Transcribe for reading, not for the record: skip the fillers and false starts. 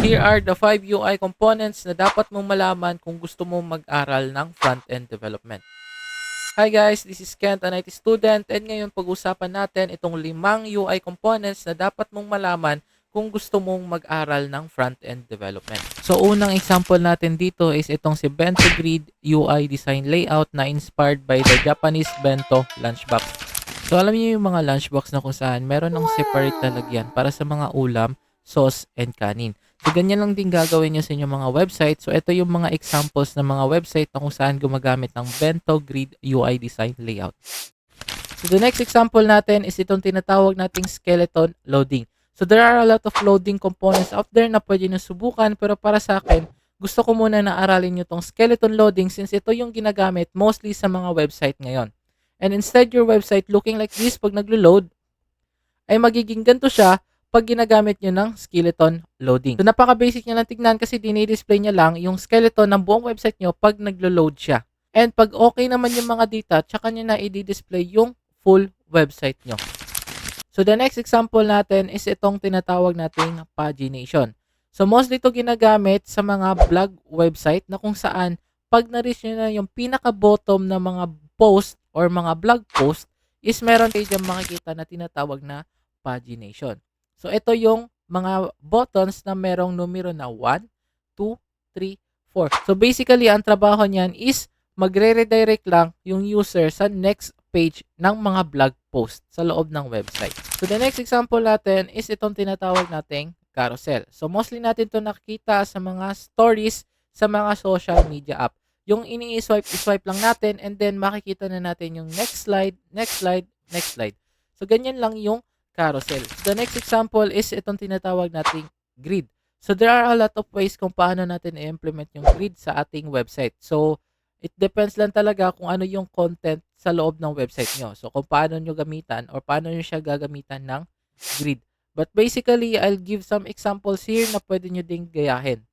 here are the 5 UI components na dapat mong malaman kung gusto mong mag-aral ng front-end development. Hi guys, this is Kent, an IT student, and ngayon pag-usapan natin itong 5 UI components na dapat mong malaman kung gusto mong mag-aral ng front-end development. So unang example natin dito is itong si Bento Grid UI design layout na inspired by the Japanese bento lunchbox. So alam niyo yung mga lunchbox na kung saan meron ng separate na lagyan para sa mga ulam, sauce, and kanin. So ganyan lang din gagawin nyo sa inyong mga website. So ito yung mga examples ng mga website na kung saan gumagamit ng Bento Grid UI design layout. So the next example natin is itong tinatawag nating skeleton loading. So there are a lot of loading components out there na pwede nyo subukan, pero para sa akin, gusto ko muna na aralin nyo tong skeleton loading since ito yung ginagamit mostly sa mga website ngayon. And instead your website looking like this pag naglo-load, ay magiging ganito siya pag ginagamit nyo ng skeleton loading. So napaka-basic niya lang tignan kasi dinidisplay niya lang yung skeleton ng buong website nyo pag naglo-load siya. And pag okay naman yung mga data, tsaka nyo na i-display yung full website nyo. So the next example natin is itong tinatawag nating pagination. So mostly ito ginagamit sa mga blog website na kung saan pag na-reach nyo na yung pinaka-bottom na mga post or mga blog post is meron kayo dyan makikita na tinatawag na pagination. So ito yung mga buttons na merong numero na 1, 2, 3, 4. So basically ang trabaho niyan is magre-redirect lang yung user sa next page ng mga blog post sa loob ng website. So the next example natin is itong tinatawag nating carousel. So mostly natin to nakikita sa mga stories sa mga social media app. Yung ini-swipe lang natin and then makikita na natin yung next slide, next slide, next slide. So ganyan lang yung carousel. So the next example is itong tinatawag nating grid. So there are a lot of ways kung paano natin i-implement yung grid sa ating website. So it depends lang talaga kung ano yung content sa loob ng website nyo. So kung paano nyo gamitan or paano nyo siya gagamitan ng grid. But basically, I'll give some examples here na pwede nyo ding gayahin.